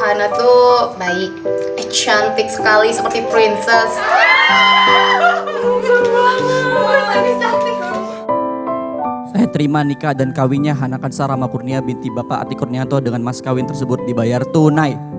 Hana tuh baik, cantik sekali seperti princess. Saya terima nikah dan kawinnya Hana Kansah Rama Kurnia binti Bapak Ati Kurnianto dengan mas kawin tersebut dibayar tunai.